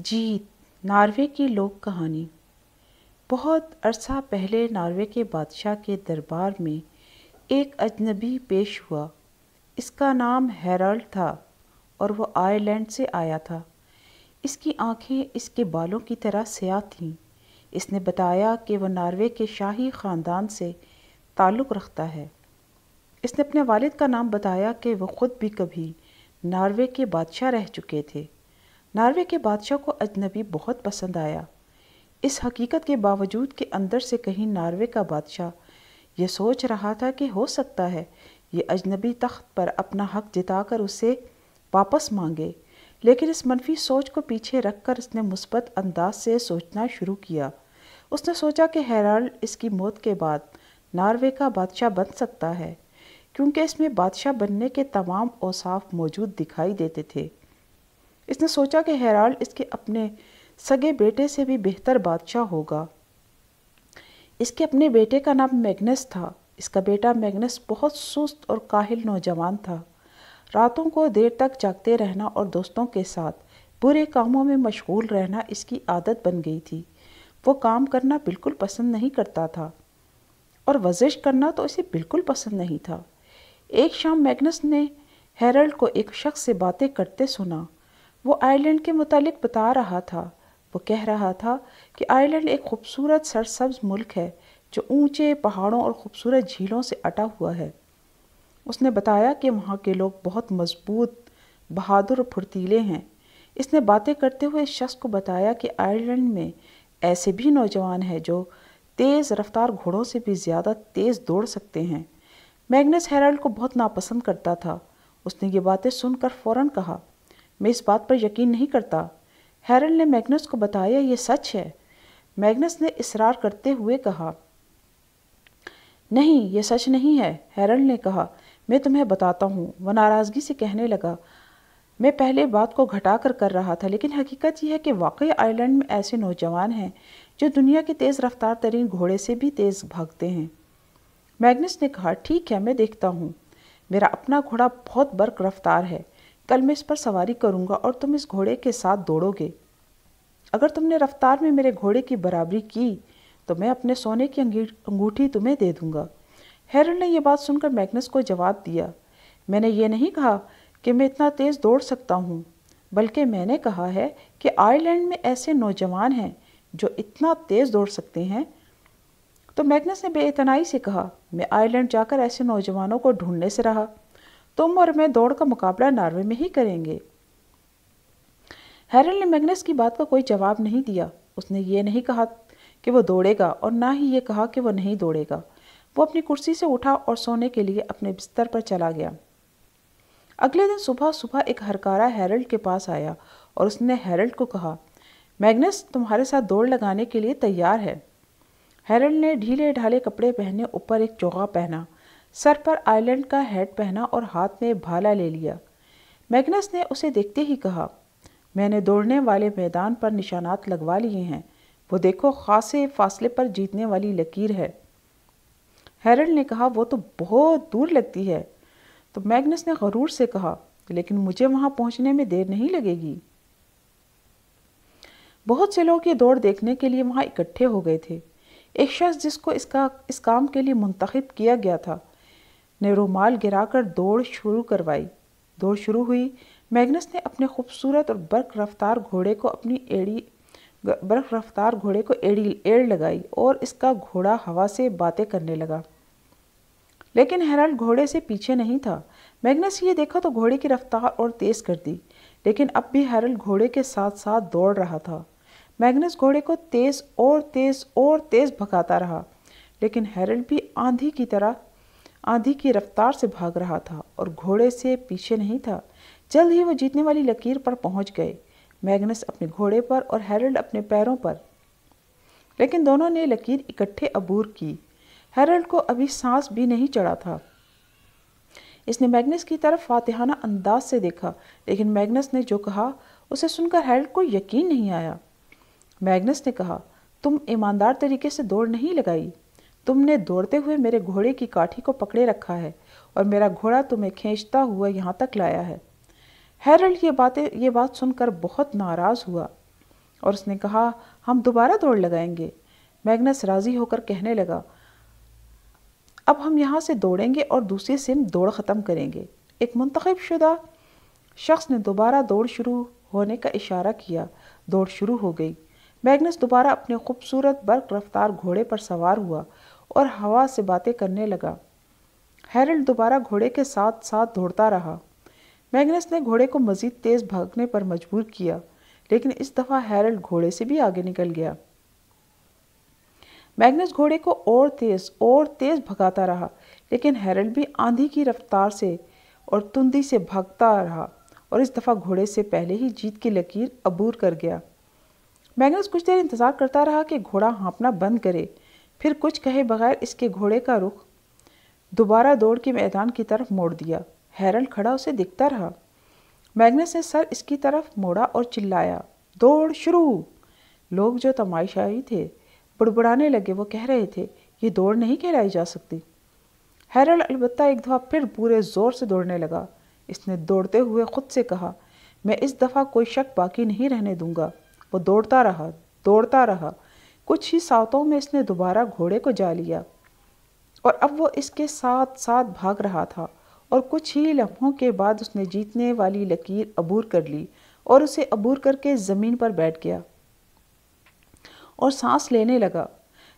جیت ناروے کی لوک کہانی۔ بہت عرصہ پہلے ناروے کے بادشاہ کے دربار میں ایک اجنبی پیش ہوا۔ اس کا نام ہیرالڈ تھا اور وہ آئرلینڈ سے آیا تھا۔ اس کی آنکھیں اس کے بالوں کی طرح سیاہ تھیں۔ اس نے بتایا کہ وہ ناروے کے شاہی خاندان سے تعلق رکھتا ہے۔ اس نے اپنے والد کا نام بتایا کہ وہ خود بھی کبھی ناروے کے بادشاہ رہ چکے تھے۔ ناروے کے بادشاہ کو اجنبی بہت پسند آیا، اس حقیقت کے باوجود کہ اندر سے کہیں ناروے کا بادشاہ یہ سوچ رہا تھا کہ ہو سکتا ہے یہ اجنبی تخت پر اپنا حق جتا کر اسے واپس مانگے، لیکن اس منفی سوچ کو پیچھے رکھ کر اس نے مثبت انداز سے سوچنا شروع کیا۔ اس نے سوچا کہ ہیرالڈ اس کی موت کے بعد ناروے کا بادشاہ بن سکتا ہے، کیونکہ اس میں بادشاہ بننے کے تمام اوصاف موجود دکھائی دیتے تھے۔ اس نے سوچا کہ ہیرالڈ اس کے اپنے سگے بیٹے سے بھی بہتر بادشاہ ہوگا۔ اس کے اپنے بیٹے کا نام میگنس تھا۔ اس کا بیٹا میگنس بہت سست اور کاہل نوجوان تھا۔ راتوں کو دیر تک جاگتے رہنا اور دوستوں کے ساتھ برے کاموں میں مشغول رہنا اس کی عادت بن گئی تھی۔ وہ کام کرنا بالکل پسند نہیں کرتا تھا اور ورزش کرنا تو اسے بالکل پسند نہیں تھا۔ ایک شام میگنس نے ہیرالڈ کو ایک شخص سے باتیں کرتے سنا۔ وہ آئرلینڈ کے متعلق بتا رہا تھا۔ وہ کہہ رہا تھا کہ آئرلینڈ ایک خوبصورت سرسبز ملک ہے جو اونچے پہاڑوں اور خوبصورت جھیلوں سے اٹا ہوا ہے۔ اس نے بتایا کہ وہاں کے لوگ بہت مضبوط، بہادر اور پھرتیلے ہیں۔ اس نے باتیں کرتے ہوئے اس شخص کو بتایا کہ آئرلینڈ میں ایسے بھی نوجوان ہیں جو تیز رفتار گھوڑوں سے بھی زیادہ تیز دوڑ سکتے ہیں۔ میگنس ہیرالڈ کو بہت ناپسند کرتا تھا۔ اس نے یہ باتیں سن کر فوراً کہا، میں اس بات پر یقین نہیں کرتا۔ ہیرالڈ نے میگنس کو بتایا یہ سچ ہے۔ میگنس نے اصرار کرتے ہوئے کہا، نہیں یہ سچ نہیں ہے۔ ہیرالڈ نے کہا، میں تمہیں بتاتا ہوں۔ وہ ناراضگی سے کہنے لگا، میں پہلے بات کو گھٹا کر رہا تھا، لیکن حقیقت یہ ہے کہ واقعی آئرلینڈ میں ایسے نوجوان ہیں جو دنیا کے تیز رفتار ترین گھوڑے سے بھی تیز بھاگتے ہیں۔ میگنس نے کہا، ٹھیک ہے میں دیکھتا ہوں۔ میرا اپنا گھوڑا بہت برق رفتار ہے۔ کل میں اس پر سواری کروں گا اور تم اس گھوڑے کے ساتھ دوڑو گے۔ اگر تم نے رفتار میں میرے گھوڑے کی برابری کی تو میں اپنے سونے کی انگوٹھی تمہیں دے دوں گا۔ ہیرالڈ نے یہ بات سن کر میگنس کو جواب دیا، میں نے یہ نہیں کہا کہ میں اتنا تیز دوڑ سکتا ہوں، بلکہ میں نے کہا ہے کہ آئرلینڈ میں ایسے نوجوان ہیں جو اتنا تیز دوڑ سکتے ہیں۔ تو میگنس نے بے اعتنائی سے کہا، میں آئرلینڈ جا کر ایسے نوجوانوں کو ڈھونڈنے سے رہا۔ تم اور میں دوڑ کا مقابلہ ناروے میں ہی کریں گے۔ ہیرالڈ نے میگنس کی بات کا کوئی جواب نہیں دیا۔ اس نے یہ نہیں کہا کہ وہ دوڑے گا اور نہ ہی یہ کہا کہ وہ نہیں دوڑے گا۔ وہ اپنی کرسی سے اٹھا اور سونے کے لیے اپنے بستر پر چلا گیا۔ اگلے دن صبح ایک ہرکارا ہیرالڈ کے پاس آیا اور اس نے ہیرالڈ کو کہا، میگنس تمہارے ساتھ دوڑ لگانے کے لیے تیار ہے۔ ہیرالڈ نے ڈھیلے ڈھالے کپڑے پہنے، اوپر ایک چوغا پہنا، سر پر آئرلینڈ کا ہیٹ پہنا اور ہاتھ میں بھالا لے لیا۔ میگنس نے اسے دیکھتے ہی کہا، میں نے دوڑنے والے میدان پر نشانات لگوا لیے ہیں، وہ دیکھو خاصے فاصلے پر جیتنے والی لکیر ہے۔ ہیرالڈ نے کہا، وہ تو بہت دور لگتی ہے۔ تو میگنس نے غرور سے کہا، لیکن مجھے وہاں پہنچنے میں دیر نہیں لگے گی۔ بہت سے لوگ یہ دوڑ دیکھنے کے لیے وہاں اکٹھے ہو گئے تھے۔ ایک شخص جس کو اس کام کے لیے منتخب کیا گیا تھا نے رومال گرا کر دوڑ شروع کروائی۔ دوڑ شروع ہوئی۔ میگنس نے اپنے خوبصورت اور برق رفتار گھوڑے کو ایڑ لگائی اور اس کا گھوڑا ہوا سے باتیں کرنے لگا، لیکن ہیرالڈ گھوڑے سے پیچھے نہیں تھا۔ میگنس یہ دیکھا تو گھوڑے کی رفتار اور تیز کر دی، لیکن اب بھی ہیرالڈ گھوڑے کے ساتھ ساتھ دوڑ رہا تھا۔ میگنس گھوڑے کو تیز اور تیز اور تیز بھگاتا رہا، لیکن ہیرالڈ بھی آندھی کی رفتار سے بھاگ رہا تھا اور گھوڑے سے پیچھے نہیں تھا۔ جلد ہی وہ جیتنے والی لکیر پر پہنچ گئے، میگنس اپنے گھوڑے پر اور ہیرالڈ اپنے پیروں پر، لیکن دونوں نے لکیر اکٹھے عبور کی۔ ہیرالڈ کو ابھی سانس بھی نہیں چڑھا تھا۔ اس نے میگنس کی طرف فاتحانہ انداز سے دیکھا، لیکن میگنس نے جو کہا اسے سن کر ہیرالڈ کو یقین نہیں آیا۔ میگنس نے کہا، تم ایماندار طریقے سے دوڑ نہیں لگائی۔ تم نے دوڑتے ہوئے میرے گھوڑے کی کاٹھی کو پکڑے رکھا ہے اور میرا گھوڑا تمہیں کھینچتا ہوا یہاں تک لایا ہے۔ ہیرالڈ یہ بات سن کر بہت ناراض ہوا۔ اور اس نے کہا ہم دوبارہ دوڑ لگائیں گے۔ میگنس راضی ہو کر کہنے لگا اب ہم یہاں سے دوڑیں گے اور دوسری سمت دوڑ ختم کریں گے۔ ایک منتخب شدہ شخص نے دوبارہ دوڑ شروع ہونے کا اشارہ کیا۔ دوڑ شروع ہو گئی۔ میگنس دوبارہ اپنے خوبصورت برق رفتار گھوڑے پر سوار ہوا اور ہوا سے باتیں کرنے لگا۔ ہیرلڈ دوبارہ گھوڑے کے ساتھ ساتھ دوڑتا رہا۔ میگنس نے گھوڑے کو مزید تیز بھاگنے پر مجبور کیا، لیکن اس دفعہ ہیرلڈ گھوڑے سے بھی آگے نکل گیا۔ میگنس گھوڑے کو اور تیز بھگاتا رہا، لیکن ہیرلڈ بھی آندھی کی رفتار سے اور تندی سے بھاگتا رہا اور اس دفعہ گھوڑے سے پہلے ہی جیت کی لکیر عبور کر گیا۔ میگنس کچھ دیر انتظار کرتا رہا کہ گھوڑا ہانپنا بند کرے، پھر کچھ کہے بغیر اس کے گھوڑے کا رخ دوبارہ دوڑ کے میدان کی طرف موڑ دیا۔ ہیرلڈ کھڑا اسے دیکھتا رہا۔ میگنس نے سر اس کی طرف موڑا اور چلایا دوڑ شروع۔ لوگ جو تماشائی تھے بڑبڑانے لگے۔ وہ کہہ رہے تھے یہ دوڑ نہیں کہلائی جا سکتی۔ ہیرلڈ البتہ ایک دفعہ پھر پورے زور سے دوڑنے لگا۔ اس نے دوڑتے ہوئے خود سے کہا میں اس دفعہ کوئی شک باقی نہیں رہنے دوں گا۔ وہ دوڑتا رہا۔ کچھ ہی سانتوں میں اس نے دوبارہ گھوڑے کو جا لیا اور اب وہ اس کے ساتھ ساتھ بھاگ رہا تھا، اور کچھ ہی لمحوں کے بعد اس نے جیتنے والی لکیر عبور کر لی اور اسے عبور کر کے زمین پر بیٹھ گیا اور سانس لینے لگا۔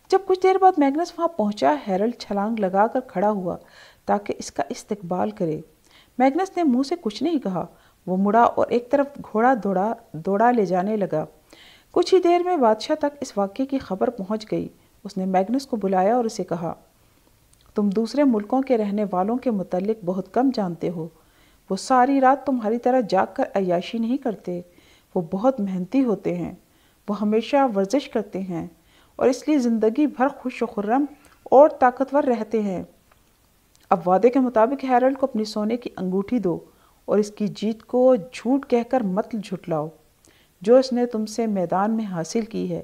جب کچھ دیر بعد میگنس وہاں پہنچا، ہیرلڈ چھلانگ لگا کر کھڑا ہوا تاکہ اس کا استقبال کرے۔ میگنس نے منہ سے کچھ نہیں کہا۔ وہ مڑا اور ایک طرف گھوڑا دوڑا لے جانے لگا۔ کچھ ہی دیر میں بادشاہ تک اس واقعے کی خبر پہنچ گئی۔ اس نے میگنس کو بلایا اور اسے کہا تم دوسرے ملکوں کے رہنے والوں کے متعلق بہت کم جانتے ہو۔ وہ ساری رات تمہاری طرح جاگ کر عیاشی نہیں کرتے۔ وہ بہت محنتی ہوتے ہیں۔ وہ ہمیشہ ورزش کرتے ہیں اور اس لیے زندگی بھر خوش و خرم اور طاقتور رہتے ہیں۔ اب وعدے کے مطابق ہیرلڈ کو اپنی سونے کی انگوٹھی دو اور اس کی جیت کو جھوٹ کہہ کر مت جھٹلاؤ جو اس نے تم سے میدان میں حاصل کی ہے۔